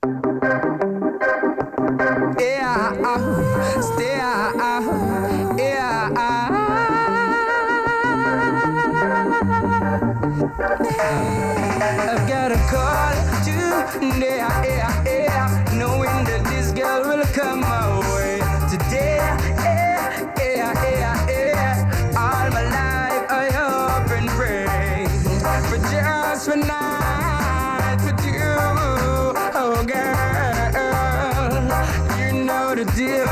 Yeah, stay, yeah. I've got a call today, knowing that this girl will come my way today. All my life I hope and pray for just one night with you, oh girl. You know the deal,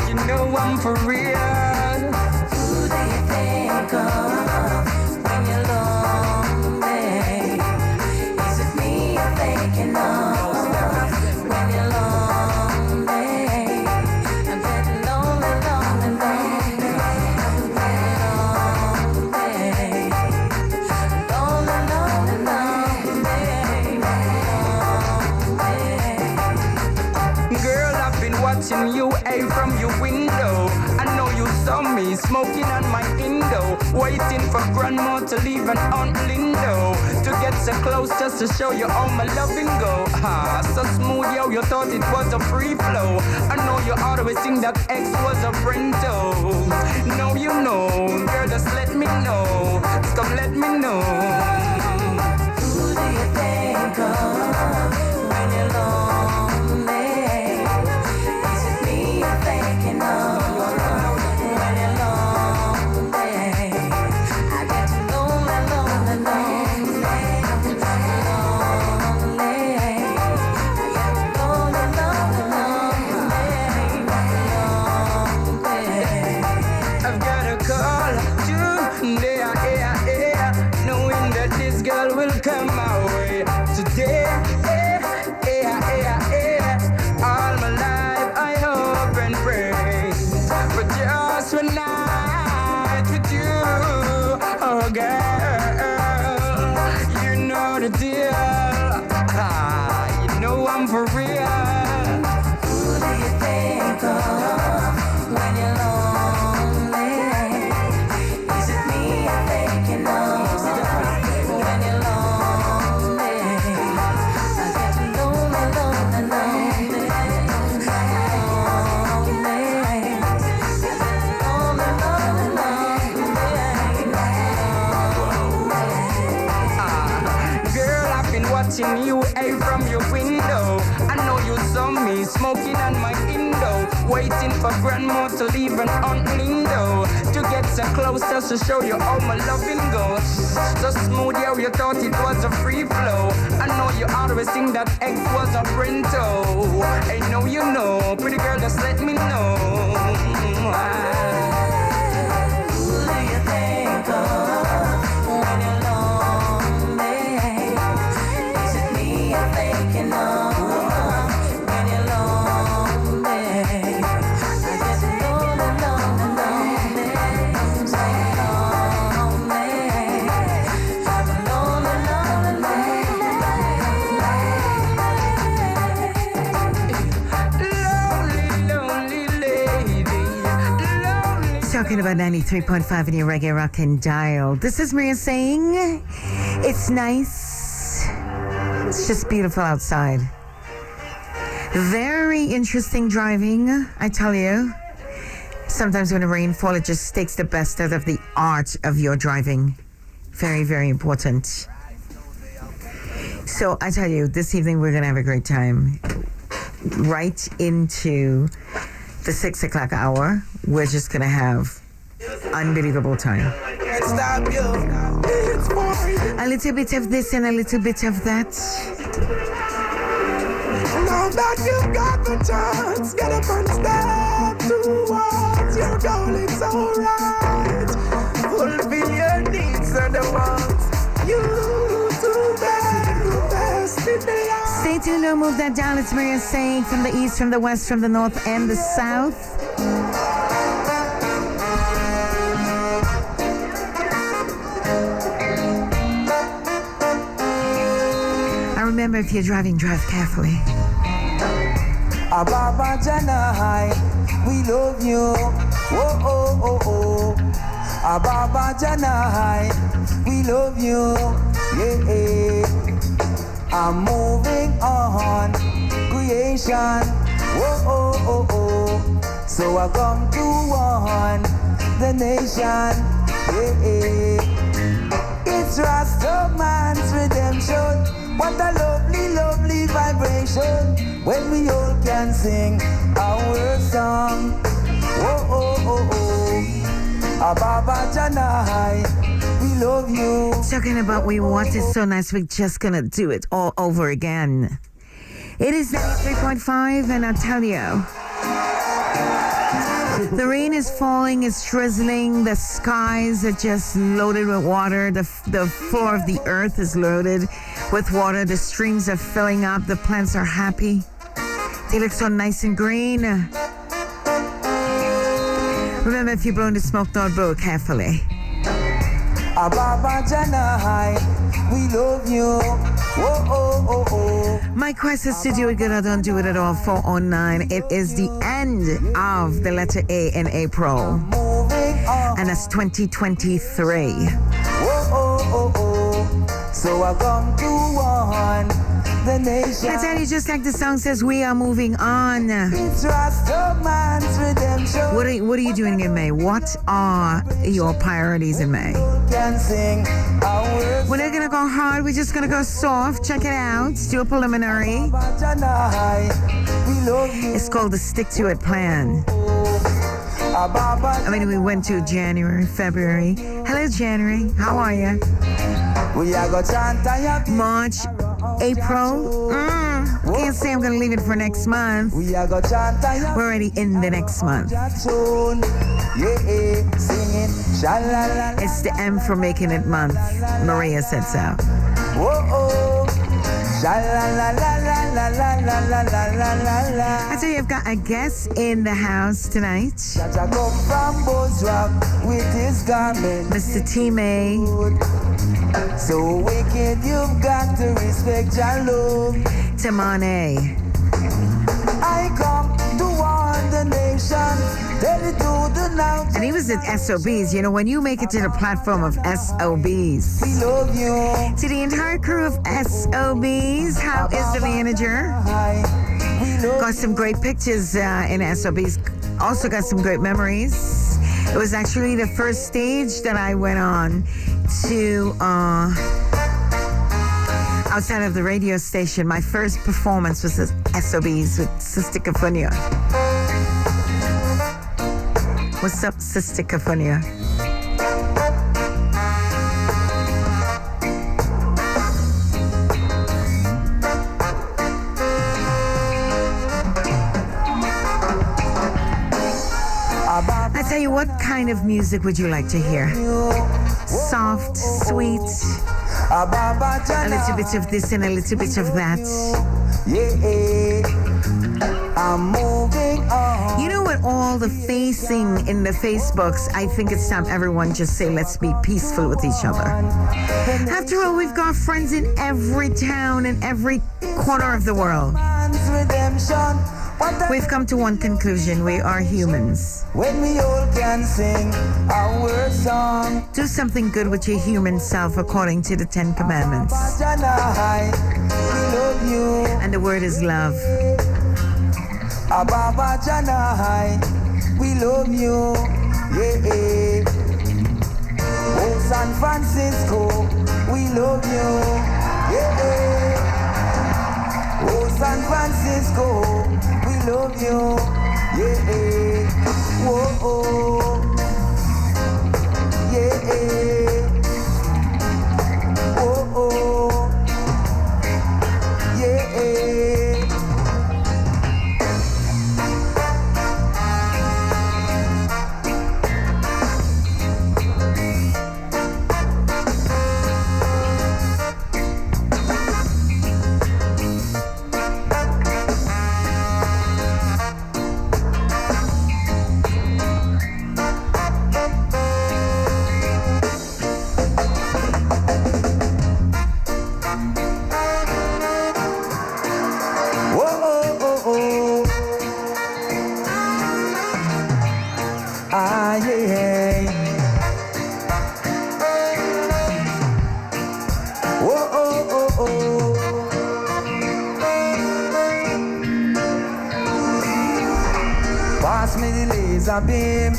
you know I'm for real. Who do you think of when you're lonely? Is it me you're thinking of when you're lonely? I'm getting lonely, lonely, lonely. I'm getting lonely, lonely, lonely. Girl, I've been watching you, from your window. I know you saw me smoking on my Indo, waiting for grandma to leave an Aunt Lindo to get so close just to show you all my loving go. So smooth, yo, you thought it was a free flow. I know you always think that X was a Brento. No, you know, girl, just let me know. Just come let me know. Who do you think of when you're lonely? Is it me you're thinking of when you're lonely? I get lonely, lonely, lonely, lonely. I get lonely, lonely, lonely. I've got a call today, knowing that this girl will come my way today. All my life I hope and pray for just one night with you, oh girl. You know the deal, you know I'm for real. Who do you think of when you're lonely? Is it me you're thinking of when you're lonely? I get lonely, lonely, lonely, Girl, I've been watching you, from your window. I know you saw me smoking on my Indo, waiting for grandma to leave an Aunt Lindo to get so close just to show you all my loving goes. So smooth, yo, you thought it was a free flow. I know you always think that X was a Brento. I know you know, pretty girl, just let me know. Who do you think of when you're lonely? Is it me you're thinking of when you're lonely? I get lonely, lonely, lonely, lonely. I'm lonely, lonely, Lonely lady, lonely. Talking about 93.5 in your reggae rockin' dial. This is Maria saying it's nice. It's just beautiful outside. Very interesting driving, I tell you. Sometimes when the rain falls, it just takes the best out of the art of your driving. Very, very important. So I tell you, this evening we're going to have a great time. Right into the 6 o'clock hour, we're just going to have unbelievable time. Stop you. It's for you. A little bit of this and a little bit of that. Now that you've got the chance, get up and step towards your goal. It's alright. Fulfill your needs and the wants you to best in the life. Stay tuned, don't move that down. It's Maria saying from the east, from the west, from the north, and the south. Remember, if you're driving, drive carefully. Ababa Janai, we love you. Oh, oh, oh, oh. Ababa Janai, we love you. Yeah, yeah. I'm moving on. Creation. Whoa, oh, oh, oh. So I come to warn the nation. Yeah. It's Rastaman's redemption. What a lovely, lovely vibration when we all can sing our song. Oh, oh, oh, oh. Ababa Janai, we love you. Talking about we want it so nice, we're just gonna do it all over again. It is 93.5, and I tell you, the rain is falling, it's drizzling, the skies are just loaded with water, the floor of the earth is loaded with water, the streams are filling up, the plants are happy. They look so nice and green. Remember, if you're blowing the smoke, don't blow it carefully. Ababa Janai, we love you. Oh, oh, oh, oh. My quest is to do it good or don't do it at all. 409. It is the end of the letter A in April. Moving on. And that's 2023. Oh, oh, oh, oh. So I come to warn the nation. I tell you, just like the song says, we are moving on. It's Rastaman's redemption. What are you doing in May? What are your priorities in May? Can sing our We're not going to go hard. We're just going to go soft. Check it out. Do a preliminary. Janai, we love you. It's called the Stick to It Plan. I mean, we went to January, February. Hello, January. How are you? We are going to chant March, April. Can't say I'm going to leave it for next month. we are going to chant We're already in the next month. yeah, singing sha-la-la-la. It's the M for making it month. Maria said so. Whoa, oh. Sha-la-la-la-la-la-la-la-la-la-la. I tell you, I've got a guest in the house tonight. That I come from Bozrah with his garment. Mr. T-May. So wicked, you've got to respect your love. Tamane. I come to warn the nation. Tell it to the now. And he was at SOBs. You know, when you make it to the platform of SOBs. We love you. To the entire crew of SOBs, how is the manager? We love Got some great pictures in SOBs. Also got some great memories. It was actually the first stage that I went on to outside of the radio station. My first performance was at SOBs with Sister Cafunia. What's up, Sister Cafunia? I tell you, what kind of music would you like to hear? Soft, sweet, a little bit of this and a little bit of that. yeah. I'm moving on. You know what? All the facing in the Facebooks, I think it's time everyone just say, let's be peaceful with each other. After all, we've got friends in every town and every corner of the world. Man's redemption. We've come to one conclusion. We are humans. When we all can sing our song. Do something good with your human self according to the 10 Commandments. Janai, we love you. And the word is love. Ababa Janai, we love you. Yeah. Oh, San Francisco, we love you. Yeah. Oh, San Francisco, we love you. Yeah. Whoa, oh. Yeah. Whoa, oh. Yeah. Pass me the laser beam.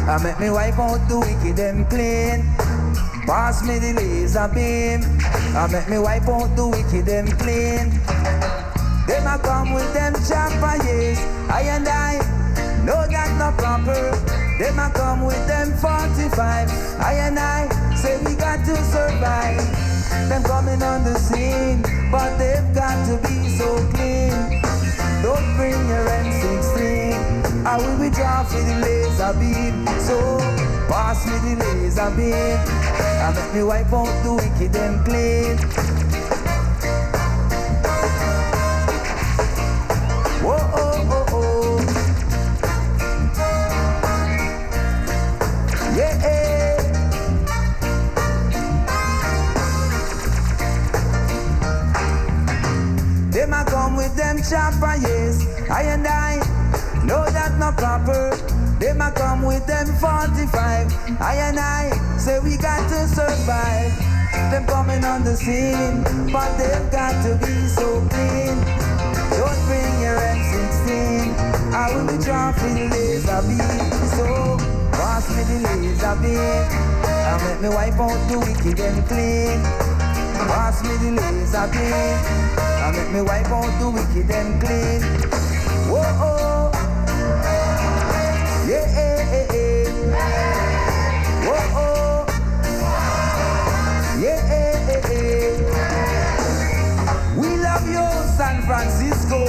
I make me wipe out the wicked and clean. Pass me the laser beam. I make me wipe out the wicked and clean. Them a come with them chopper, yes. I and I know that not proper. Them a come with them 45. I and I say we got to survive. Them coming on the scene, but they've got to be so clean. Don't bring your M16. I will be drawn for the laser beam. So pass me the laser beam. I make me wipe out the wicked and clean. Whoa, oh, oh, oh. Yeah. Them a come with them chopper, yes. I and I know that not proper. Them a come with them 45. I and I say we got to survive. Them coming on the scene, but they've got to be so clean. Don't bring your M16. I will be drawn for the laser beam. So pass me the laser beam. I make me wipe out the wicked and clean. Pass me the laser beam. I make me wipe out the wicked and clean. Whoa, oh. Yeah, whoa, oh. Yeah, we love you, San Francisco.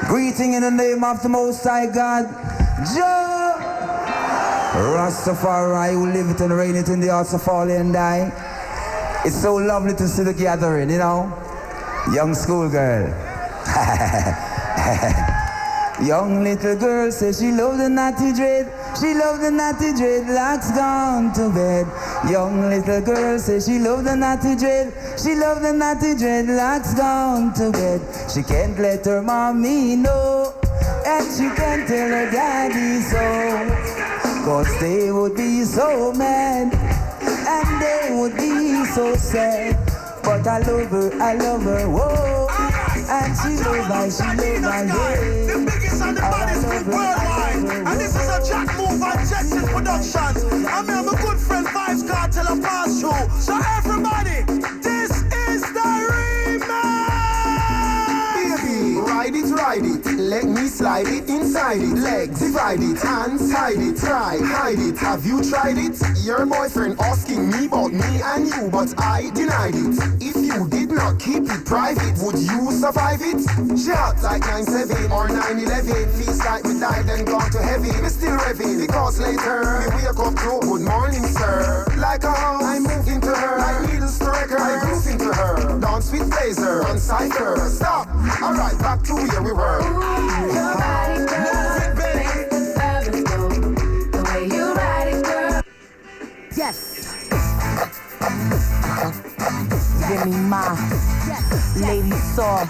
Greeting in the name of the Most High God, Jah Rastafari, who live it and reign it in the hearts of all and die. It's so lovely to see the gathering, you know. Young schoolgirl. Young little girl says she loves the naughty dread. She loves the naughty dreadlocks gone to bed. Young little girl says she loves the naughty dread. She loves the naughty dreadlocks gone to bed. She can't let her mommy know, and she can't tell her daddy so. Cause they would be so mad, and they would be so sad. But I love her, whoa. And she loves my, yeah. The biggest and the baddest group worldwide. And this is a Jack Move and Jetson Productions. And me and my good friend Vibes Cartel and Pass Through. So everybody, this is the remix. Baby, ride it, let me slide it inside it. Legs, divide it, hands, hide it, try, hide it. Have you tried it? Your boyfriend asking me about me and you, but I denied it. If you did not keep it private, would you survive it? She hot like 9/7 or 9/11. Feels like we died and gone to heaven. We still revving because later we wake up to good morning, sir. Like a house, I move into her. Like needles to record, I groove into her. Dance with blazer, on cypher. Stop. Alright, back to where we were. Your body, girl, makes the fellas go. The way you ride it, girl. Yes. Give me my lady saw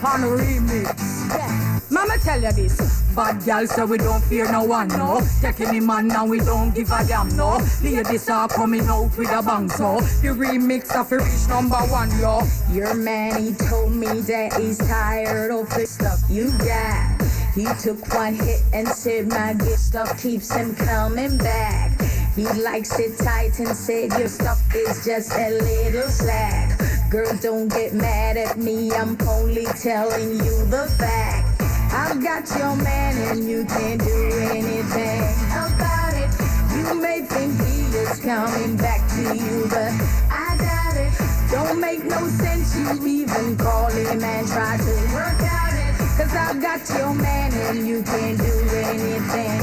On the remix. Mama tell you this. Bad gal say we don't fear no one, no. Taking him man now we don't give a damn, no. Ladies are coming out with a bang, so the remix of a reach #1, yo. Your man, he told me that he's tired of the stuff you got. He took one hit and said my good stuff keeps him coming back. He likes it tight and said your stuff is just a little slack. Girl, don't get mad at me, I'm only telling you the fact. I've got your man and you can't do anything about it. You may think he is coming back to you, but I doubt it. Don't make no sense you even call him and try to work out it. Cause I got your man and you can do anything.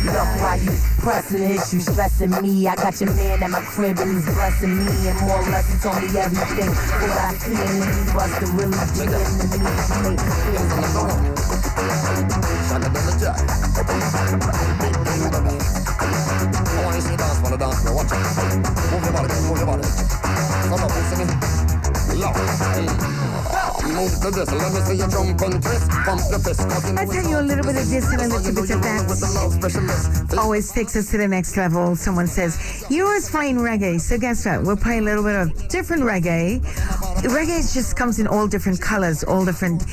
Look why you pressing it, you stressing me. I got your man at my crib and he's blessing me. And more or less he told me everything. What I feel and he was to really dig into me. He made me feel me. I want you to see dance, wanna dance, watch it. Move your body, move your body. Stand up and sing it. Love. Move to this, let me see you jump and twist. Pump the fist. I'll tell you a little bit of this and a little bit of that. Always takes us to the next level. Someone says, you was playing reggae, so guess what? We'll play a little bit of different reggae. Reggae just comes in all different colors, all different,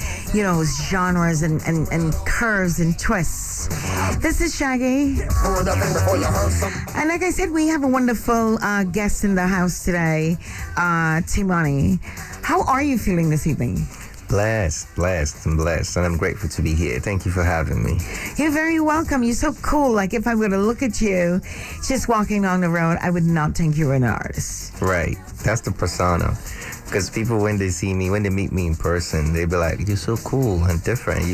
genres and curves and twists. This is Shaggy. And like I said, we have a wonderful guest in the house today, Timani. How are you feeling this evening? Blessed, and I'm grateful to be here. Thank you for having me. You're very welcome. You're so cool. Like, if I were to look at you just walking down the road, I would not think you were an artist. Right. That's the persona. Because people, when they see me, when they meet me in person, they be like, you're so cool and different.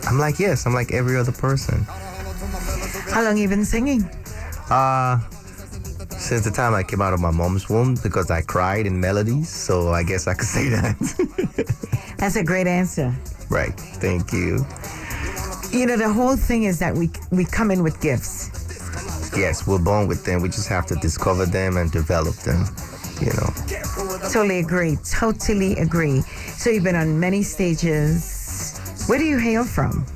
I'm like, yes, I'm like every other person. How long you been singing? Since the time I came out of my mom's womb, because I cried in melodies, so I guess I could say that. That's a great answer. Right. Thank you. The whole thing is that we come in with gifts. Yes, we're born with them. We just have to discover them and develop them, Totally agree. So you've been on many stages. Where do you hail from?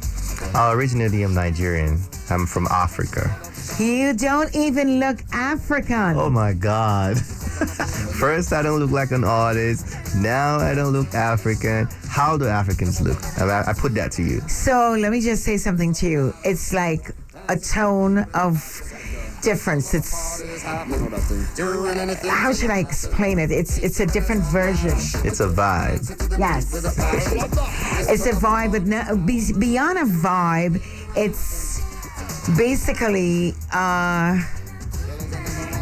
Originally, I'm Nigerian. I'm from Africa. You don't even look African. Oh my God. First, I don't look like an artist. Now, I don't look African. How do Africans look? I put that to you. So let me just say something to you. It's like a tone of difference. It's, how should I explain it? It's a different version. It's a vibe. Yes. It's a vibe, but beyond a vibe, it's basically,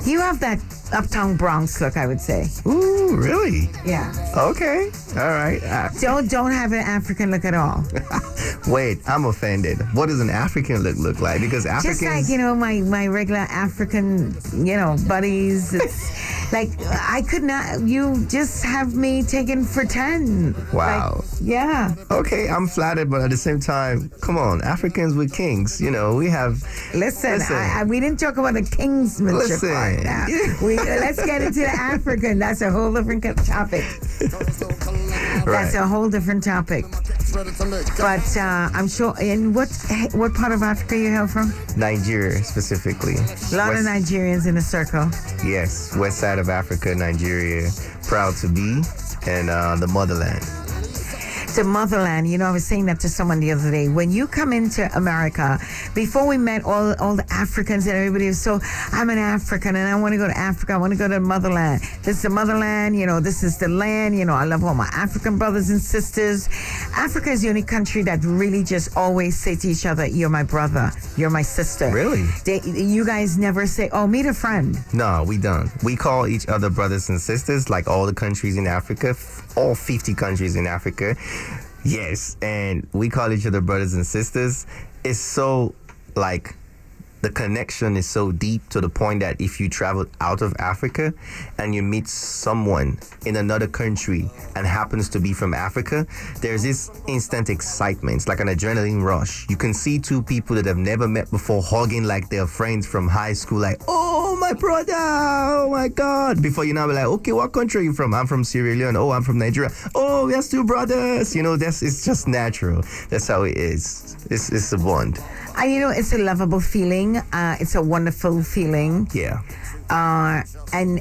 you have that Uptown Bronx look, I would say. Ooh, really? Yeah. Okay. All right. Don't have an African look at all. Wait, I'm offended. What does an African look like? Because Africans... Just like, my regular African, buddies. It's like, I could not... You just have me taken for 10. Wow. Yeah. Okay, I'm flattered, but at the same time, come on, Africans with kings. We have... Listen. We didn't talk about the kingsmanship part now. Let's get into the African. That's a whole different topic. That's a whole different topic. But I'm sure. And what part of Africa you hail from? Nigeria, specifically. A lot of Nigerians in a circle. Yes, west side of Africa, Nigeria. Proud to be, and the motherland. The motherland. I was saying that to someone the other day. When you come into America, before we met all the Africans and everybody was I'm an African and I want to go to Africa. I want to go to the motherland. This is the motherland. This is the land. I love all my African brothers and sisters. Africa is the only country that really just always say to each other, you're my brother, you're my sister. Really? You guys never say, oh, meet a friend. No, we don't. We call each other brothers and sisters, like all the countries in Africa, all 50 countries in Africa. Yes, and we call each other brothers and sisters. It's so, the connection is so deep to the point that if you travel out of Africa and you meet someone in another country and happens to be from Africa, there's this instant excitement. It's like an adrenaline rush. You can see two people that have never met before hugging like they're friends from high school, like, oh, my brother, oh my God. Before you now be like, okay, what country are you from? I'm from Sierra Leone. Oh, I'm from Nigeria. Oh, we are two brothers. It's just natural. That's how it is. It's a bond. It's a lovable feeling. It's a wonderful feeling. Yeah. And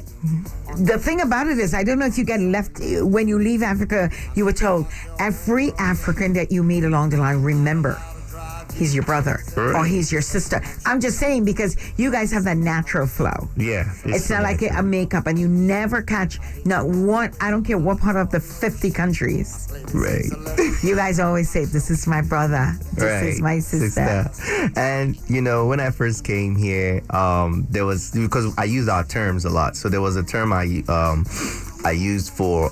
the thing about it is, I don't know if you get left, when you leave Africa, you were told, every African that you meet along the line, remember, he's your brother or he's your sister. I'm just saying because you guys have that natural flow. Yeah. It's not like a makeup, and you never catch not one, I don't care what part of the 50 countries. Right. You guys always say, this is my brother. This is my sister. And, when I first came here, there was, because I use our terms a lot. So there was a term I I used for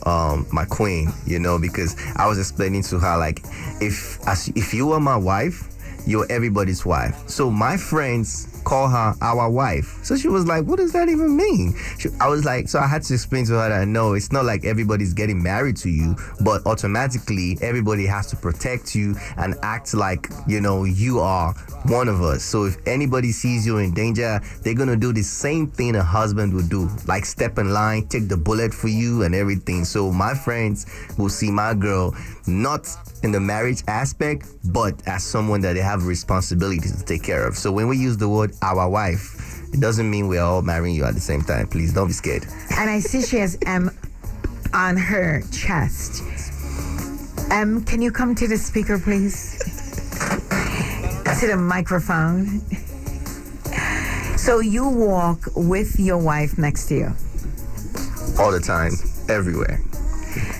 my queen, because I was explaining to her like, if you were my wife, you're everybody's wife. So my friends call her our wife. So she was like, what does that even mean? I was like, so I had to explain to her that no, it's not like everybody's getting married to you, but automatically everybody has to protect you and act like, you are one of us. So if anybody sees you in danger, they're going to do the same thing a husband would do, like step in line, take the bullet for you and everything. So my friends will see my girl not in the marriage aspect, but as someone that they have responsibilities to take care of. So when we use the word our wife, it doesn't mean we're all marrying you at the same time. Please don't be scared. And I see she has M on her chest. M, can you come to the speaker, please? To the microphone. So you walk with your wife next to you? All the time, everywhere.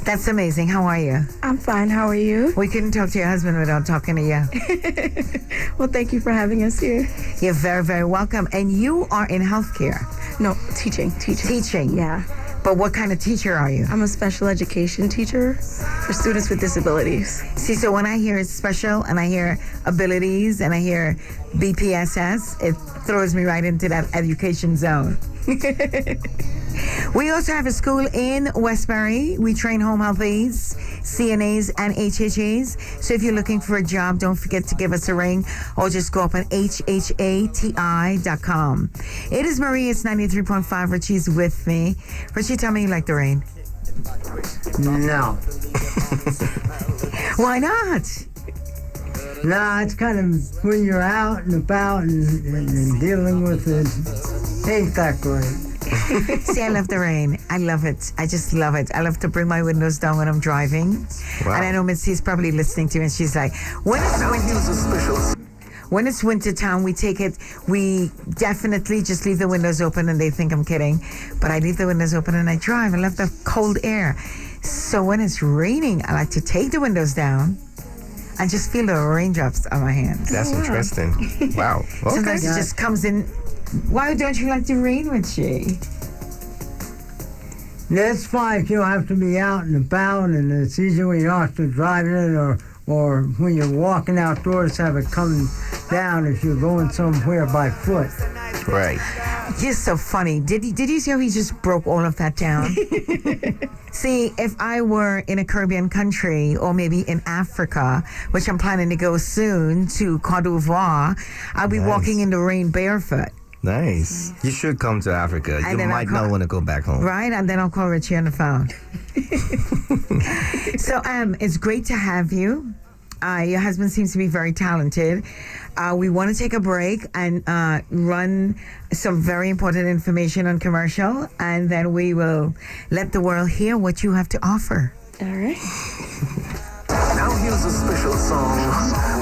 That's amazing. How are you? I'm fine. How are you? We couldn't talk to your husband without talking to you. Well, thank you for having us here. You're very, very welcome. And you are in healthcare? No, teaching. Teaching? Yeah. But what kind of teacher are you? I'm a special education teacher for students with disabilities. See, so when I hear special and I hear abilities and I hear BPSS, it throws me right into that education zone. We also have a school in Westbury. We train home health aides, CNAs, and HHAs. So if you're looking for a job, don't forget to give us a ring or just go up on hhati.com. It is Marie. It's 93.5. Richie's with me. Richie, tell me you like the rain. No. Why not? No, it's kind of when you're out and about and dealing with it, ain't that great. See, I love the rain. I love it. I just love it. I love to bring my windows down when I'm driving. Wow. And I know Mitzi's probably listening to me and she's like, when it's winter time, we definitely just leave the windows open and they think I'm kidding. But I leave the windows open and I drive. I love the cold air. So when it's raining, I like to take the windows down and just feel the raindrops on my hands. That's interesting. Wow. Okay. Sometimes it just comes in. Why don't you like the rain, Richie? That's fine if you don't have to be out and about, and it's easier when you're not driving it or when you're walking outdoors, have it coming down if you're going somewhere by foot. Right. You're so funny. Did you see how he just broke all of that down? See, if I were in a Caribbean country or maybe in Africa, which I'm planning to go soon to Côte d'Ivoire, I'll be walking in the rain barefoot. Nice. You should come to Africa. You might not want to go back home. Right, and then I'll call Richie on the phone. So, it's great to have you. Your husband seems to be very talented. We want to take a break and run some very important information on commercial, and then we will let the world hear what you have to offer. All right. Now here's a special song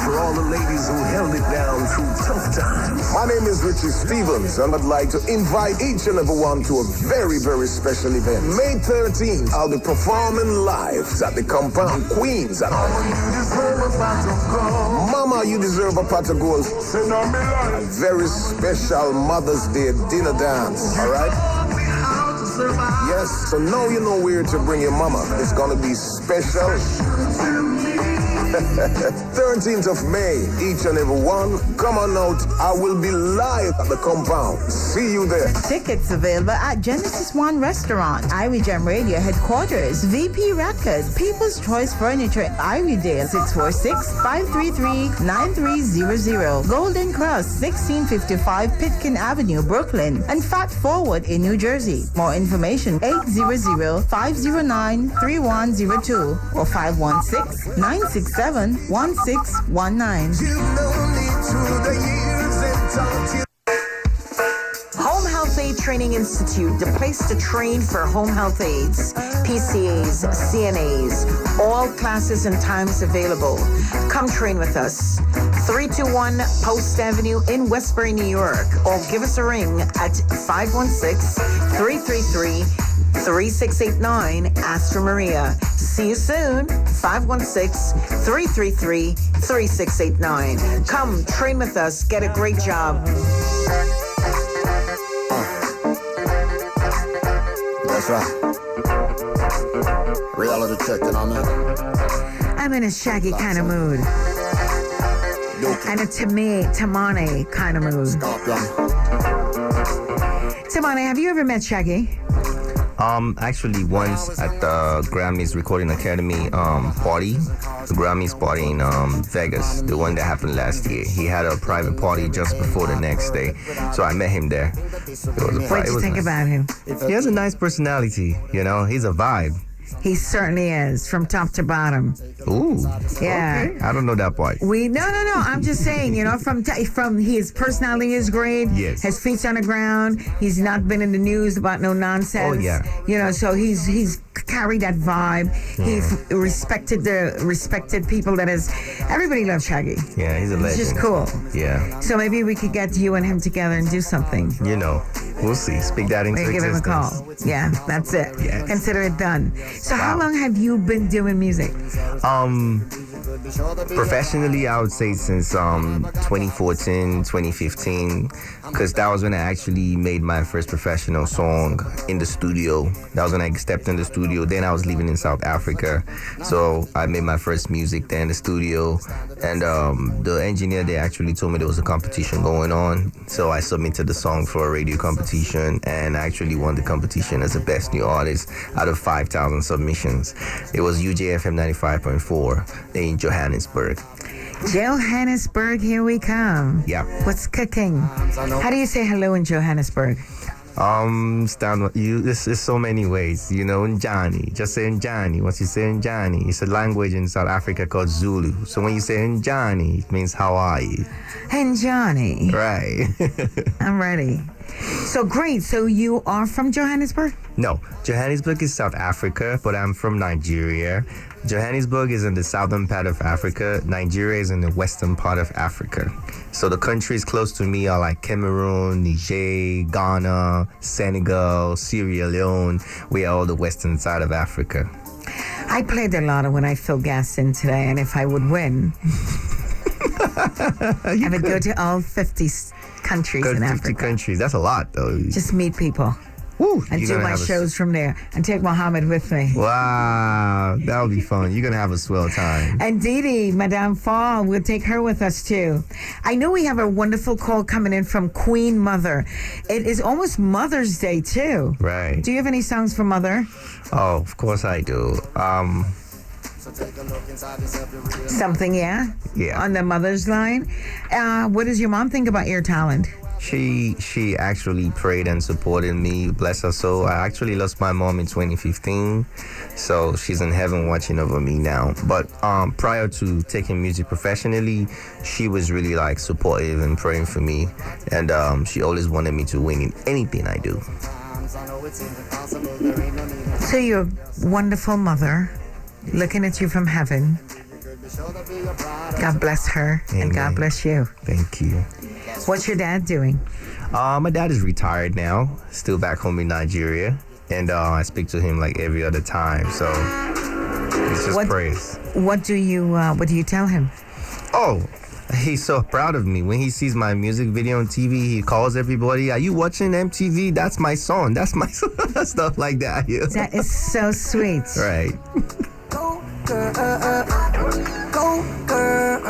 for all the ladies who held it down through tough times. My name is Richie Stevens, and I'd like to invite each and every one to a very, very special event. May 13th, I'll be performing live at the Compound Queens. Mama, you deserve a pot of gold. A very special Mother's Day dinner dance, all right? Yes, so now you know where to bring your mama. It's gonna be special. 13th of May, each and every one, come on out. I will be live at the Compound. See you there. Tickets available at Genesis One Restaurant, Irie Jam Radio Headquarters, VP Records, People's Choice Furniture, Iriehdale, 646-533-9300, Golden Cross, 1655 Pitkin Avenue, Brooklyn, and Fat Forward in New Jersey. More information, 800-509-3102 or 516-967-1619. Home Health Aid Training Institute, the place to train for home health aides, PCAs, CNAs, all classes and times available. Come train with us. 321 Post Avenue in Westbury, New York, or give us a ring at 516-333-3689. Ask for Maria. See you soon. 516-333-3689. Come train with us. Get a great job. That's right. Reality check, you know what I mean? I'm in a Shaggy kind of mood. And a Tamane kind of mood. Tamane, have you ever met Shaggy? Actually once at the Grammys Recording Academy party, the Grammys party in Vegas, the one that happened last year. He had a private party just before the next day, so I met him there. What did you think about him? He has a nice personality, you know, he's a vibe. He certainly is, from top to bottom. Ooh, yeah. Okay. I don't know that part. No. I'm just saying, you know, from his personality is great. Yes. His feet's on the ground. He's not been in the news about no nonsense. Oh yeah. You know, so he's carried that vibe. He's respected people. That is, everybody loves Shaggy. Yeah, he's a legend. It's just cool. Yeah. So maybe we could get you and him together and do something. You know, we'll see. Speak that into Maybe existence. give him a call. Yeah, that's it. Yes. Consider it done. So how long have you been doing music? Professionally, I would say since 2014, 2015, because that was when I actually made my first professional song in the studio. That was when I stepped in the studio. Then I was living in South Africa, so I made my first music there in the studio. And the engineer, they actually told me there was a competition going on, so I submitted the song for a radio competition, and I actually won the competition as the best new artist out of 5,000 submissions. It was UJFM 95.4 in Johannesburg. Johannesburg, here we come. Yeah. What's cooking? How do you say hello in Johannesburg? There's so many ways, you know. Njani, just say Njani. Once you say Njani, it's a language in South Africa called Zulu. So when you say Njani, it means how are you? Njani. Right. I'm ready. So great. So you are from Johannesburg? No, Johannesburg is South Africa, but I'm from Nigeria. Johannesburg is in the southern part of Africa. Nigeria is in the western part of Africa. So the countries close to me are like Cameroon, Niger, Ghana, Senegal, Sierra Leone. We are all the western side of Africa. I played the lotto when I filled gas in today, and if I would win, I would go to all 50 countries in Africa. 50 countries. That's a lot, though. Just meet people. Woo, and do my shows from there and take Mohammed with me. Wow, that would be fun. You're going to have a swell time. And Didi, Madame Fall, we'll take her with us too. I know we have a wonderful call coming in from Queen Mother. It is almost Mother's Day too. Right. Do you have any songs for Mother? Oh, of course I do. Something, yeah? Yeah. On the mother's line. What does your mom think about your talent? She actually prayed and supported me, bless her soul. I actually lost my mom in 2015, so she's in heaven watching over me now. But prior to taking music professionally, she was really like supportive and praying for me, and she always wanted me to win in anything I do. So you're a wonderful mother, looking at you from heaven. God bless her. Amen. And God bless you. Thank you. What's your dad doing? My dad is retired now, still back home in Nigeria, and I speak to him like every other time. So it's just praise. What do you tell him? Oh, he's so proud of me. When he sees my music video on TV, he calls everybody, "Are you watching MTV? That's my song. That's my song." Stuff like that. Yeah. That is so sweet. Right. Go girl, go girl,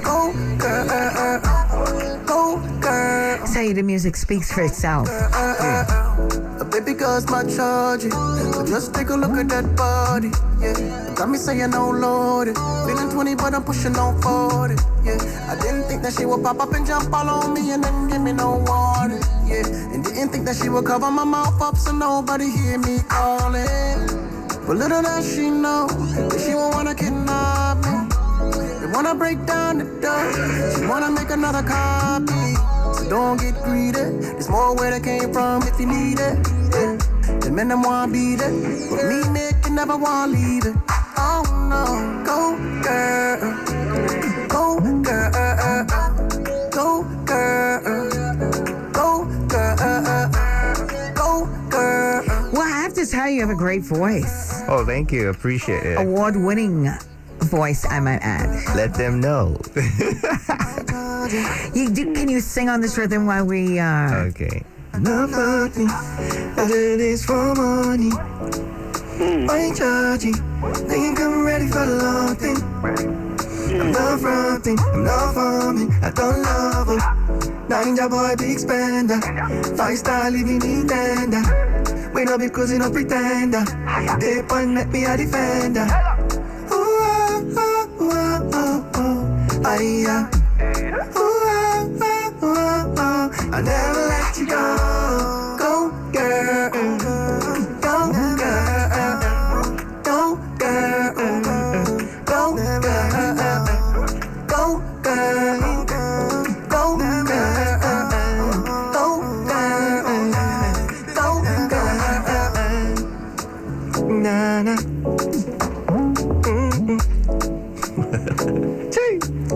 go girl. Say the music speaks for itself. Baby girl's my charge. So just take a look at that body. Yeah, got me saying oh Lord. Feeling 20 but I'm pushing on 40. Yeah, I didn't think that she would pop up and jump all on me and then give me no warning. Yeah, and didn't think that she would cover my mouth up so nobody hear me calling. But little does she know that she won't wanna kidnap me. They wanna break down the door. She wanna make another copy. So don't get greedy. There's more where they came from if you need it. Yeah. The men them wanna beat it, but me Nick can never wanna leave it. Oh no, go girl, go girl, go girl, go girl, go girl. Well, I have to tell you, you have a great voice. Oh, thank you. Appreciate it. Award-winning voice, I might add. Let them know. Can you sing on this rhythm while we... Okay. Nobody, it is for money. I ain't judging. Think I'm ready for the long thing. I'm not fronting, I'm not farming. I don't love her. Ninja boy, big spender. 5-star living in tender. We no because we no pretender. They point at me a defender. Ooh, oh, oh, oh, oh, oh. Aye, ooh, oh, oh, oh, oh. I never let you go. Go, girl. Go, girl. Go, girl. Go, girl. Go, girl. Go, Nana.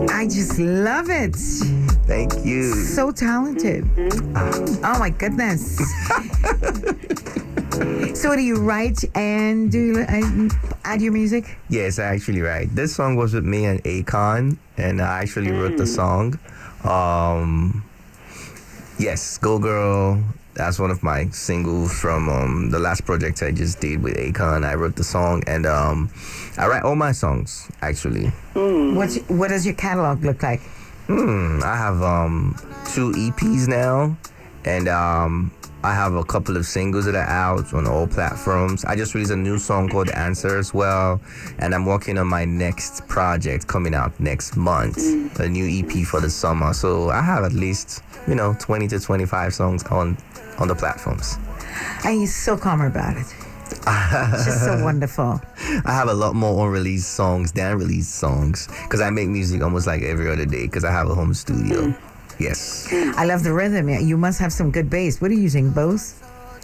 I just love it. Thank you. So talented. Oh my goodness. So do you write and do you add your music? Yes, I actually write. This song was with me and Akon, and I actually wrote the song. Yes, Go Girl. That's one of my singles from the last project I just did with Akon. I wrote the song, and I write all my songs, actually. What does your catalog look like? I have 2 EPs now, and I have a couple of singles that are out on all platforms. I just released a new song called Answer as well, and I'm working on my next project coming out next month, a new EP for the summer. So I have at least 20 to 25 songs on the platforms. And you're so calm about it. It's just so wonderful. I have a lot more unreleased songs than released songs because I make music almost like every other day because I have a home studio. Yes. I love the rhythm. You must have some good bass. What are you using? Bose?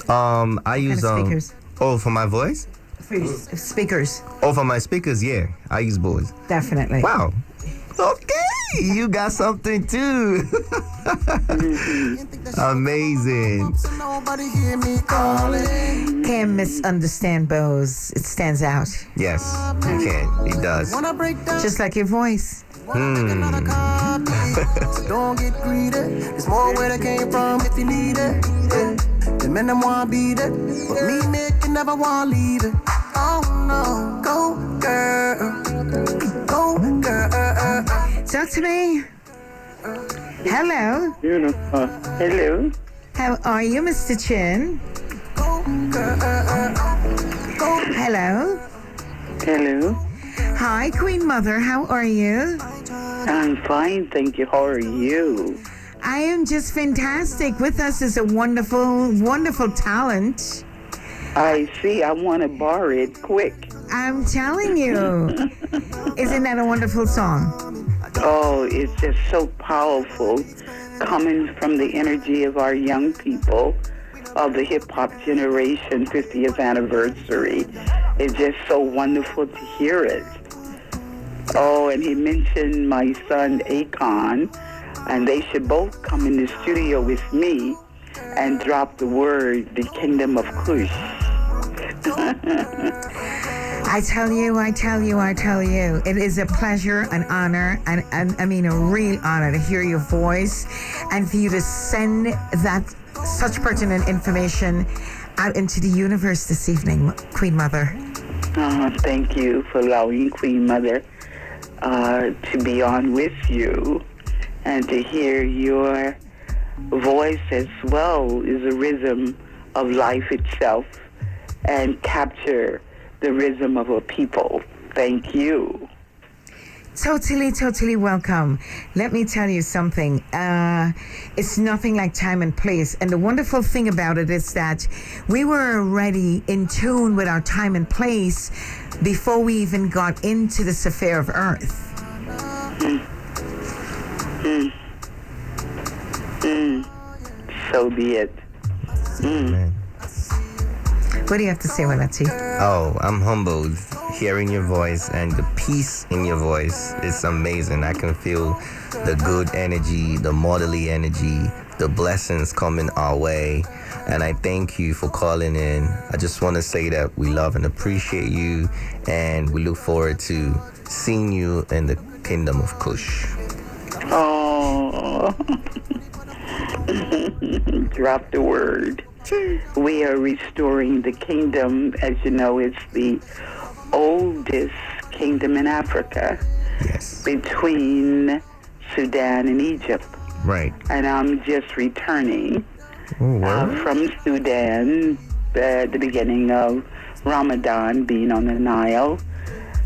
I use speakers? Oh, for my voice? For your speakers. Oh, for my speakers, yeah. I use Bose. Definitely. Wow. Okay, you got something too. Amazing. Can't misunderstand Bose. It stands out. Yes, you can. It does. Just like your voice. Don't get greedy. It's more where they came from if you need it. The men them want beat it, but me make you never want leave it. Oh no, go girl, go girl. Talk to me. Hello. Hello. How are you, Mr. Chin? Hello. Hello. Hi, Queen Mother. How are you? I'm fine, thank you. How are you? I am just fantastic. With us is a wonderful, wonderful talent. I see. I want to borrow it quick. I'm telling you. Isn't that a wonderful song? Oh, it's just so powerful, coming from the energy of our young people of the hip-hop generation 50th anniversary. It's just so wonderful to hear it. Oh, and he mentioned my son Akon, and they should both come in the studio with me and drop the word, the Kingdom of Kush. I tell you, it is a pleasure, an honor, and I mean a real honor to hear your voice and for you to send that such pertinent information out into the universe this evening, Queen Mother. Thank you for allowing Queen Mother to be on with you and to hear your voice as well is a rhythm of life itself and capture the rhythm of a people. Thank you. Totally welcome. Let me tell you something. It's nothing like time and place. And the wonderful thing about it is that we were already in tune with our time and place before we even got into this affair of Earth. So be it. What do you have to say, Walati? Oh, I'm humbled hearing your voice, and the peace in your voice is amazing. I can feel the good energy, the motherly energy, the blessings coming our way. And I thank you for calling in. I just want to say that we love and appreciate you, and we look forward to seeing you in the Kingdom of Kush. Oh, drop the word. We are restoring the kingdom. As you know, it's the oldest kingdom in Africa. Yes. Between Sudan and Egypt. Right. And I'm just returning Oh, from Sudan at the beginning of Ramadan, being on the Nile,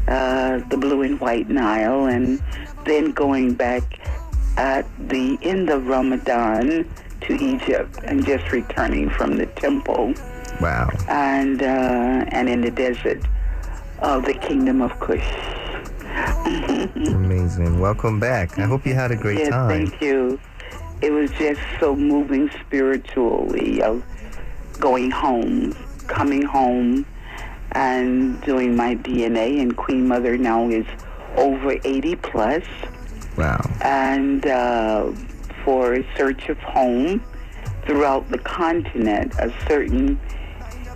the blue and white Nile, and then going back at the end of Ramadan to Egypt, and just returning from the temple. Wow. And in the desert of the kingdom of Kush. Amazing. Welcome back. I hope you had a great time. Thank you. It was just so moving spiritually of going home, coming home, and doing my DNA. And Queen Mother now is over 80 plus. Wow. And for a search of home throughout the continent, a certain,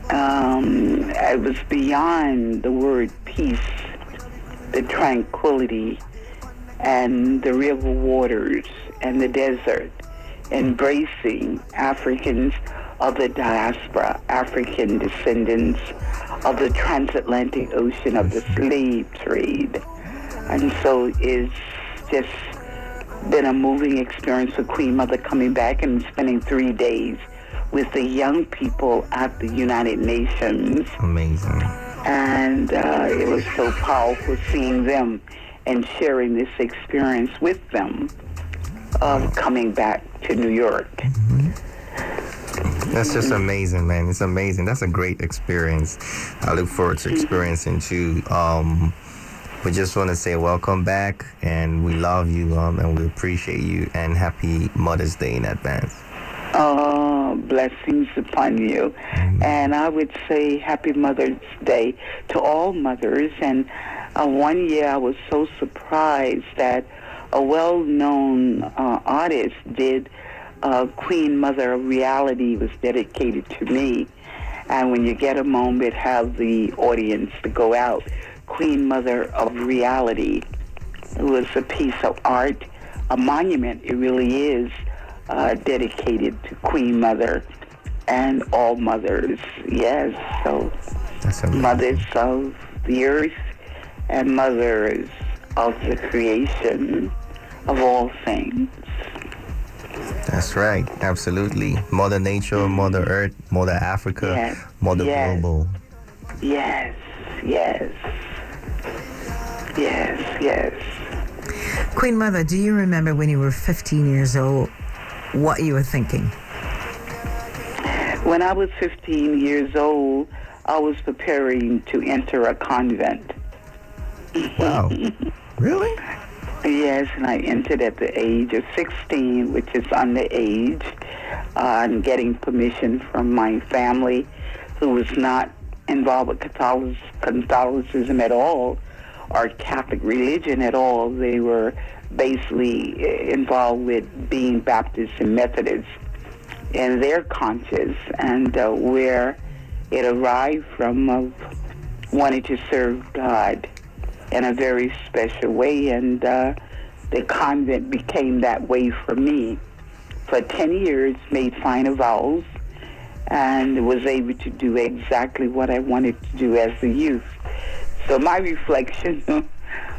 it was beyond the word peace, the tranquility, and the river waters and the desert, embracing Africans of the diaspora, African descendants of the transatlantic ocean of the slave trade. And so it's just been a moving experience for Queen Mother coming back and spending 3 days with the young people at the United Nations. Amazing. And it was so powerful seeing them and sharing this experience with them of coming back to New York. That's just amazing, man. It's amazing. That's a great experience. I look forward to experiencing too. We just want to say welcome back, and we love you, and we appreciate you, and happy Mother's Day in advance. Oh, blessings upon you. And I would say happy Mother's Day to all mothers. And one year I was so surprised that a well-known artist did Queen Mother of Reality was dedicated to me. And when you get a moment, have the audience to go out. Queen Mother of Reality. It was a piece of art, a monument. It really is dedicated to Queen Mother and all mothers. Yes, so mothers of the earth and mothers of the creation of all things. That's right. Absolutely. Mother Nature, Mother Earth, Mother Africa, Yes. Mother Yes. Global. Yes, yes. Yes, yes. Queen Mother, do you remember when you were 15 years old what you were thinking? When I was 15 years old, I was preparing to enter a convent. Wow. Really? Yes, and I entered at the age of 16, which is underage, and getting permission from my family, who was not involved with Catholicism at all, or Catholic religion at all. They were basically involved with being Baptists and Methodists in their conscience, and where it arrived from of wanting to serve God in a very special way, and the convent became that way for me. For 10 years, made final vows, and was able to do exactly what I wanted to do as a youth. So my reflection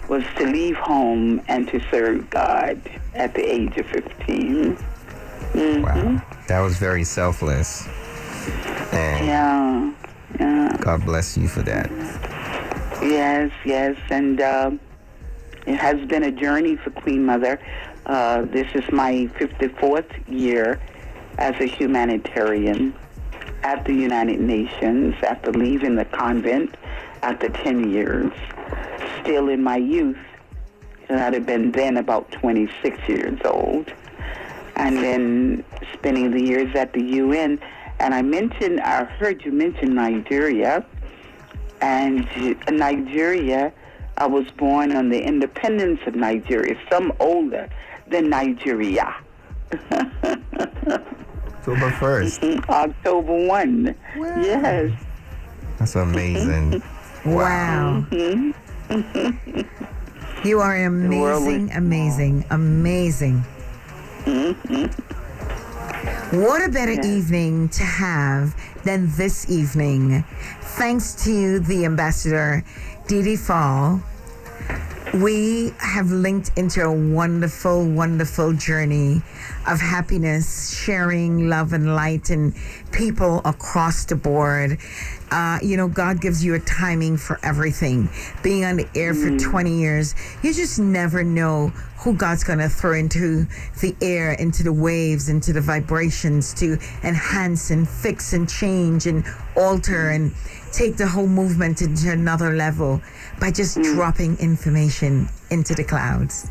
was to leave home and to serve God at the age of 15. Mm-hmm. Wow. That was very selfless. And yeah. God bless you for that. Yes, yes, and it has been a journey for Queen Mother. This is my 54th year as a humanitarian at the United Nations after leaving the convent after 10 years. Still in my youth, and I'd have been then about 26 years old. And then spending the years at the UN. And I heard you mention Nigeria. And Nigeria, I was born on the independence of Nigeria, some older than Nigeria. October 1st. October 1. Wow. Yes. That's amazing. Wow. You are amazing, amazing, amazing. What a better evening to have than this evening. Thanks to the ambassador, Didi Fall, we have linked into a wonderful, wonderful journey of happiness, sharing love and light, and people across the board. God gives you a timing for everything. Being on the air for 20 years, you just never know who God's going to throw into the air, into the waves, into the vibrations to enhance and fix and change and alter and take the whole movement into another level by just dropping information into the clouds.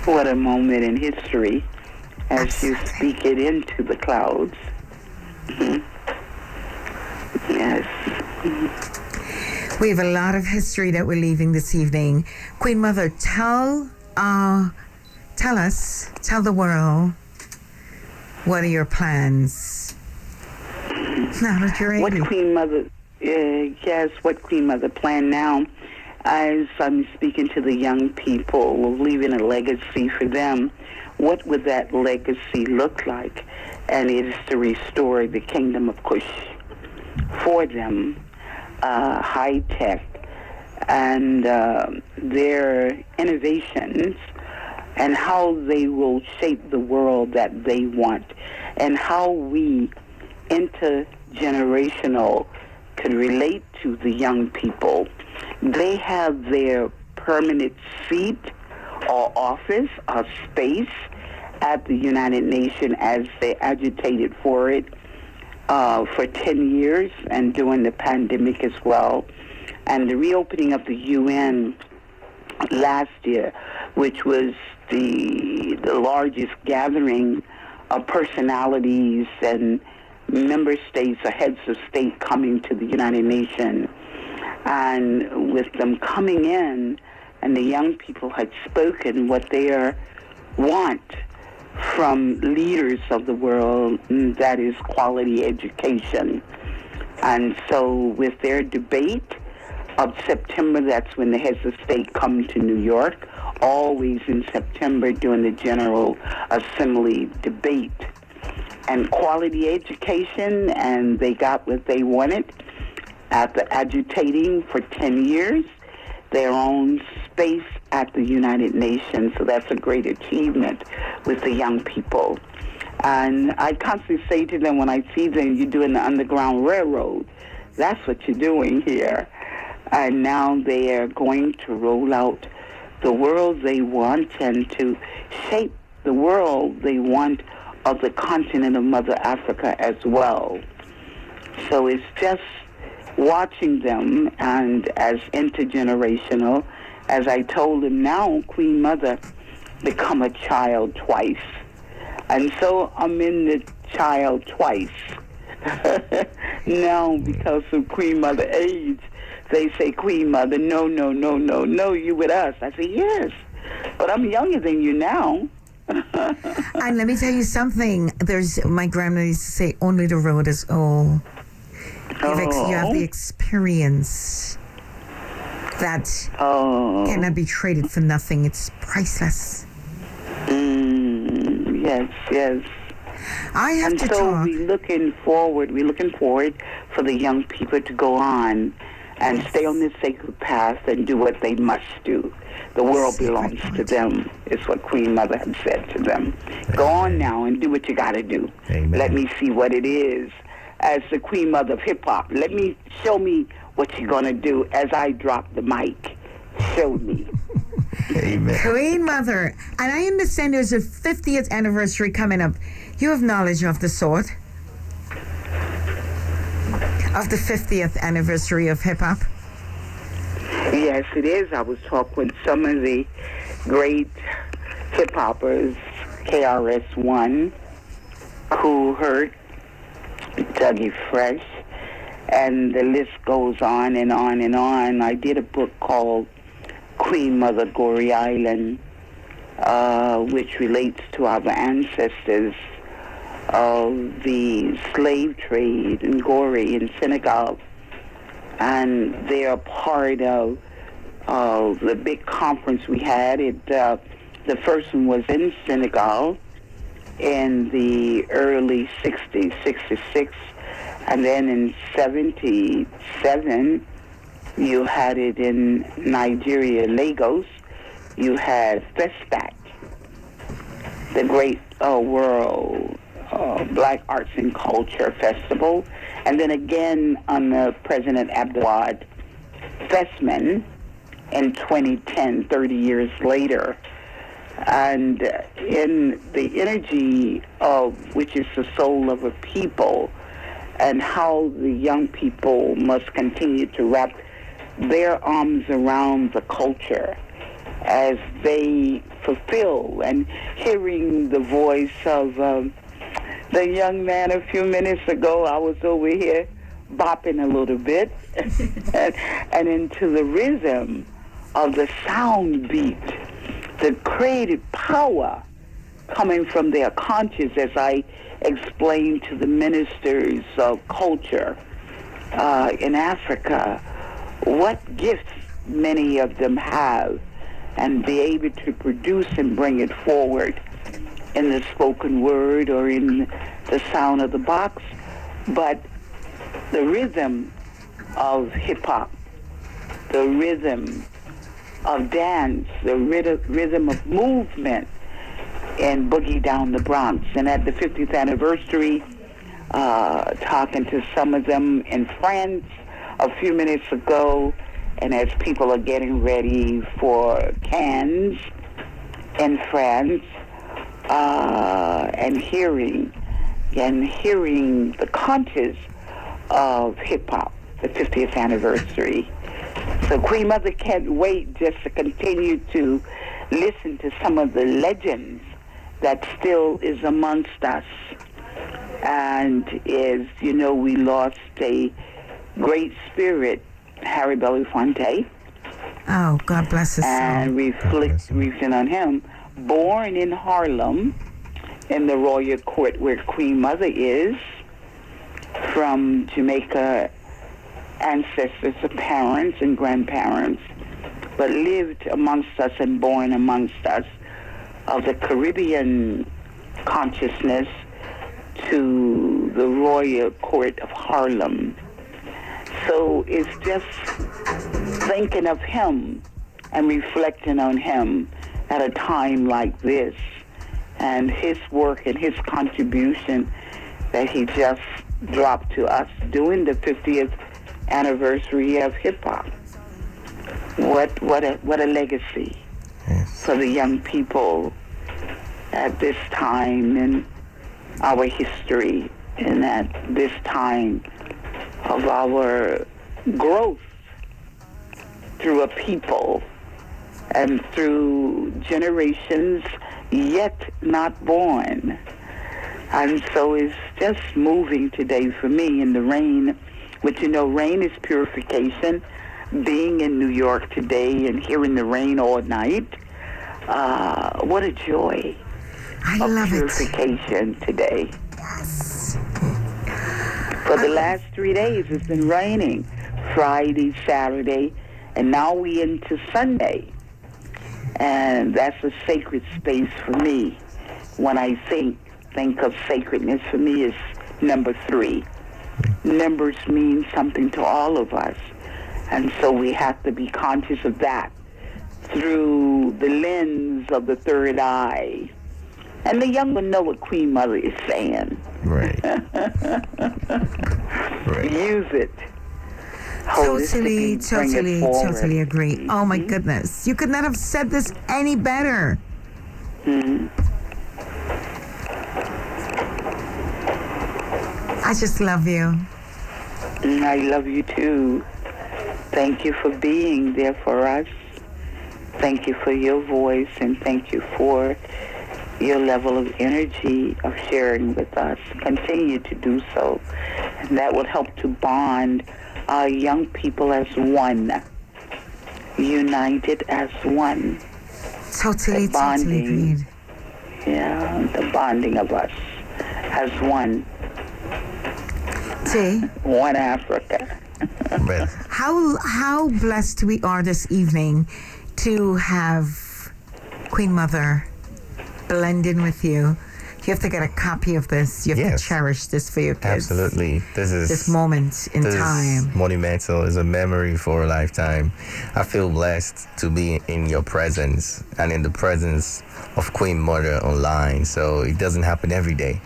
What a moment in history as you speak it into the clouds. Yes. We have a lot of history that we're leaving this evening. Queen Mother, tell the world, what are your plans? Now that you're ready. What Queen Mother planned now, as I'm speaking to the young people, leaving a legacy for them. What would that legacy look like? And it is to restore the kingdom of Kush for them, high tech, and their innovations, and how they will shape the world that they want, and how we intergenerational could relate to the young people. They have their permanent seat or office or space at the United Nations as they agitated for it for 10 years and during the pandemic as well. And the reopening of the UN last year, which was the largest gathering of personalities and member states or heads of state coming to the United Nations. And with them coming in, and the young people had spoken what they want from leaders of the world, and that is quality education. And so with their debate of September, that's when the heads of state come to New York, always in September during the General Assembly debate. And quality education, and they got what they wanted after agitating for 10 years, their own space at the United Nations. So that's a great achievement with the young people. And I constantly say to them when I see them, you're doing the Underground Railroad. That's what you're doing here. And now they are going to roll out the world they want and to shape the world they want of the continent of Mother Africa as well. So it's just watching them, and as intergenerational, as I told them now, Queen Mother become a child twice. And so I'm in the child twice. Now, because of Queen Mother age, they say, Queen Mother, no, you with us. I say, yes, but I'm younger than you now. And let me tell you something. My grandmother used to say, only the road is old. You have the experience that cannot be traded for nothing. It's priceless. Yes. I have to talk. So we're looking forward for the young people to go on and stay on this sacred path and do what they must do. The world belongs to them, is what Queen Mother had said to them. Go on now and do what you got to do. Amen. Let me see what it is. As the Queen Mother of hip-hop, show me what you're going to do as I drop the mic. Show me. Amen. Queen Mother, and I understand there's a 50th anniversary coming up. You have knowledge of the sort? Of the 50th anniversary of hip-hop? Yes, it is. I was talking with some of the great hip-hoppers, KRS-One, Cool Herc, Dougie Fresh, and the list goes on and on and on. I did a book called Queen Mother Gory Island, which relates to our ancestors of the slave trade in Gory in Senegal. And they are part of the big conference we had. The first one was in Senegal in the early 60s, 66, and then in 77, you had it in Nigeria, Lagos. You had FESPAC, the great world Black Arts and Culture Festival, and then again under President Abdullah Fessman in 2010, 30 years later. And in the energy of which is the soul of a people, and how the young people must continue to wrap their arms around the culture as they fulfill, and hearing the voice of the young man a few minutes ago, I was over here bopping a little bit and into the rhythm of the sound beat, the creative power coming from their conscience, as I explained to the ministers of culture in Africa, what gifts many of them have, and be able to produce and bring it forward in the spoken word or in the sound of the box. But the rhythm of hip-hop, the rhythm of dance, the rhythm of movement, and Boogie Down the Bronx. And at the 50th anniversary, talking to some of them in France a few minutes ago, and as people are getting ready for Cannes in France, and hearing the conscious of hip-hop, the 50th anniversary. So Queen Mother can't wait just to continue to listen to some of the legends that still is amongst us. And is, we lost a great spirit, Harry Belafonte. Oh, God bless his soul. And reflecting on him. Born in Harlem, in the royal court where Queen Mother is, from Jamaica ancestors, parents and grandparents, but lived amongst us and born amongst us, of the Caribbean consciousness to the royal court of Harlem. So it's just thinking of him and reflecting on him at a time like this, and his work and his contribution that he just dropped to us during the 50th anniversary of hip-hop. What a legacy for the young people at this time in our history, and at this time of our growth through a people and through generations yet not born. And so it's just moving today for me in the rain, which rain is purification. Being in New York today and hearing the rain all night, what a joy of purification today. Yes. For the last 3 days, it's been raining. Friday, Saturday, and now we into Sunday. And that's a sacred space for me. When I think of sacredness, for me is number 3. Numbers mean something to all of us. And so we have to be conscious of that through the lens of the third eye. And the young one know what Queen Mother is saying. Right. Use it. Totally agree. Oh my goodness. You could not have said this any better. I just love you. And I love you too. Thank you for being there for us. Thank you for your voice, and thank you for your level of energy of sharing with us. Continue to do so, and that will help to bond our young people as one, united as one. Totally agreed. Yeah, the bonding of us as one. See? One Africa. But How blessed we are this evening to have Queen Mother blend in with you. You have to get a copy of this. You have to cherish this for your kids. absolutely, this moment in time. is monumental. It's a memory for a lifetime. I feel blessed to be in your presence and in the presence of Queen Mother online. So it doesn't happen every day.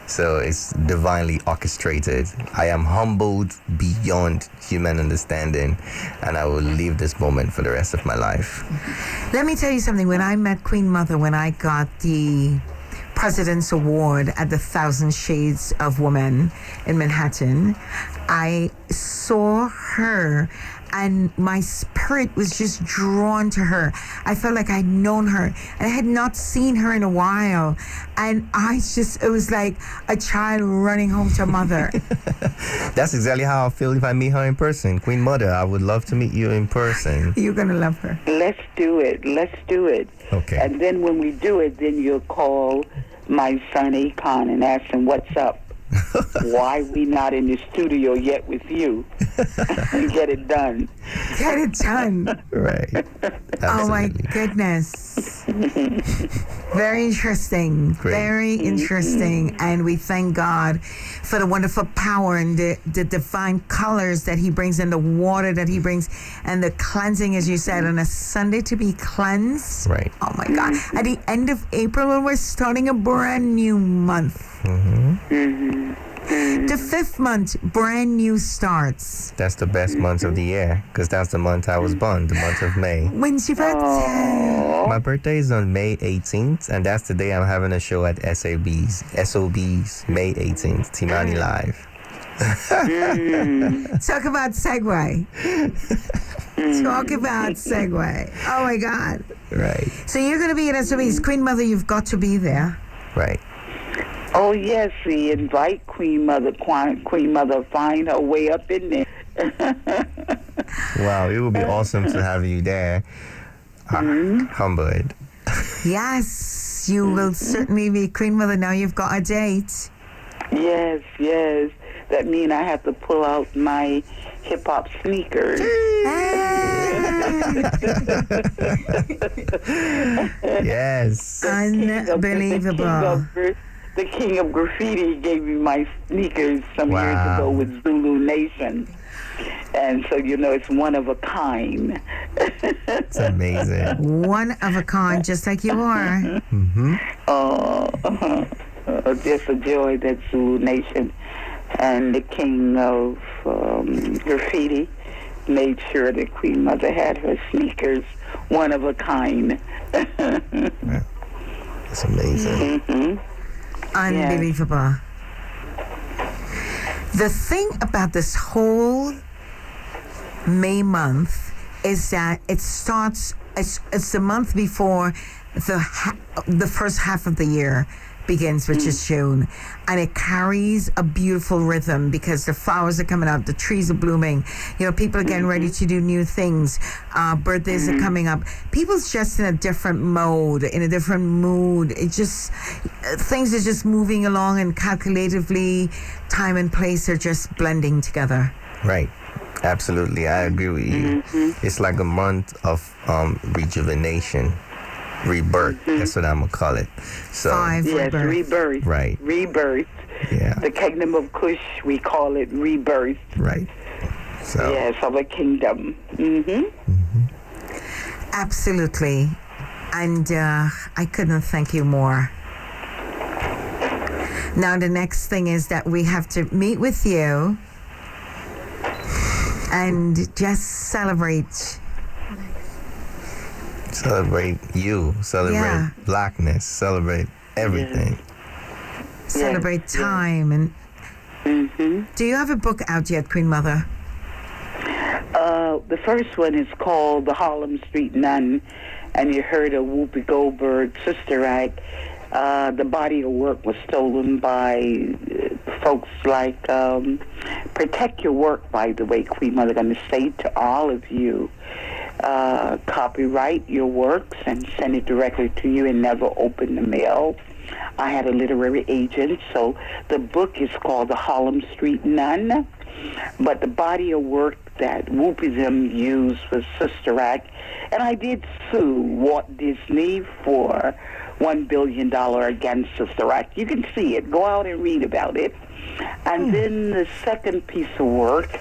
So it's divinely orchestrated. I am humbled beyond human understanding, and I will live this moment for the rest of my life. Let me tell you something. When I met Queen Mother, when I got the President's Award at the Thousand Shades of Woman in Manhattan, I saw her and my spirit was just drawn to her. I felt like I'd known her and I had not seen her in a while. And it was like a child running home to a mother. That's exactly how I feel if I meet her in person. Queen Mother, I would love to meet you in person. You're going to love her. Let's do it. Let's do it. Okay. And then when we do it, then you'll call my son Akon and ask him what's up. Why we not in the studio yet with you and get it done. Get it done. Right. Oh my goodness. Very interesting. Great. Very interesting. And we thank God for the wonderful power and the divine colors that he brings and the water that he brings and the cleansing, as you said, on a Sunday to be cleansed. Right. Oh my God. At the end of April, when we're starting a brand new month. The 5th month, brand new starts. That's the best month of the year, because that's the month I was born, the month of May. When's your birthday? My birthday is on May 18th, and that's the day I'm having a show at SOB's, May 18th, Timani Live. Talk about segue. Talk about segue. Oh my God. Right. So you're going to be at SOB's. Queen Mother, you've got to be there. Right. Oh, yes, we invite Queen Mother. Queen Mother, find her way up in there. Wow, it would be awesome to have you there. Humbled. Yes, you will certainly be Queen Mother. Now you've got a date. Yes, yes. That means I have to pull out my hip-hop sneakers. Yes. Unbelievable. The king of graffiti gave me my sneakers some years ago with Zulu Nation. And so, it's one of a kind. It's amazing. One of a kind, just like you are. Mm-hmm. Just a joy that Zulu Nation and the king of graffiti made sure that Queen Mother had her sneakers one of a kind. It's amazing. Mm-hmm. Unbelievable. The thing about this whole May month is that it starts, it's the month before the first half of the year begins, which is June, and it carries a beautiful rhythm because the flowers are coming out, the trees are blooming, people are getting ready to do new things, birthdays are coming up, people's just in a different mode, in a different mood. It just, things are just moving along, and calculatively time and place are just blending together. Right. Absolutely, I agree with you. It's like a month of rejuvenation, rebirth. That's what I'm gonna call it. So rebirth. Right. Rebirth. Yeah. The kingdom of Kush, we call it rebirth. Right. So. Yes, of a kingdom. Absolutely, and I couldn't thank you more. Now the next thing is that we have to meet with you and just celebrate you, celebrate blackness, celebrate everything. Celebrate time. And do you have a book out yet, Queen Mother? The first one is called The Harlem Street Nun, and you heard of Whoopi Goldberg, Sister Act. The body of work was stolen by folks like Protect Your Work, by the way, Queen Mother. I'm going to say to all of you, copyright your works and send it directly to you and never open the mail. I had a literary agent, so the book is called The Harlem Street Nun. But the body of work that WVIP used was Sister Act, and I did sue Walt Disney for $1 billion against Sister Act. You can see it. Go out and read about it. And then the second piece of work,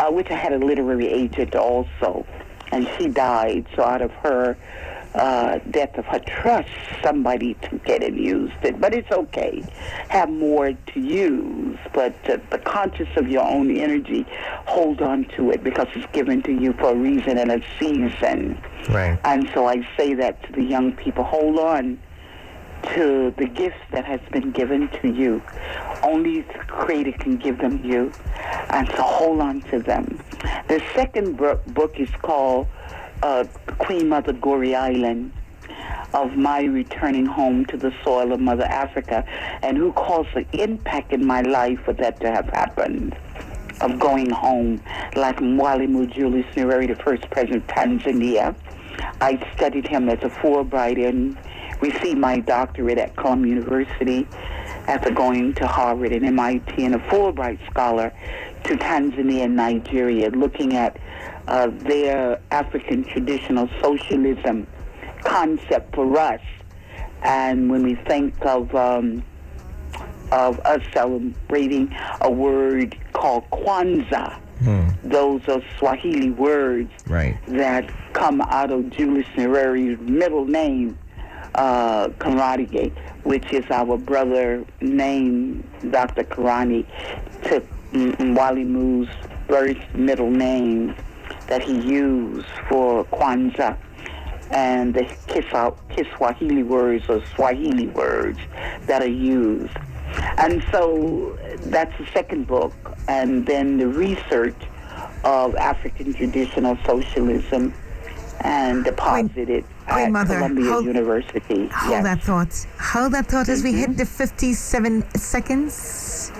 which I had a literary agent also, and she died, so out of her death of her trust, somebody took it and used it. But it's okay. Have more to use. But the conscious of your own energy, hold on to it because it's given to you for a reason and a season. Right. And so I say that to the young people. Hold on to the gifts that has been given to you. Only the Creator can give them you. And so hold on to them. The second book is called Queen Mother Gory Island, of my returning home to the soil of Mother Africa, and who caused the impact in my life for that to have happened, of going home, like Mwalimu Julius Nyerere, the first president of Tanzania. I studied him as a Fulbright and received my doctorate at Columbia University after going to Harvard and MIT, and a Fulbright scholar to Tanzania and Nigeria, looking at their African traditional socialism concept for us. And when we think of us celebrating a word called Kwanzaa, those are Swahili words that come out of Julius Nyerere's middle name, Karani, which is our brother name. Dr. Karani took Mwalimu's first middle name that he used for Kwanzaa, and the Kiswahili words or Swahili words that are used. And so that's the second book. And then the research of African traditional socialism and deposited at Columbia University. Hold that thought. Hold that thought as we hit the 57 seconds.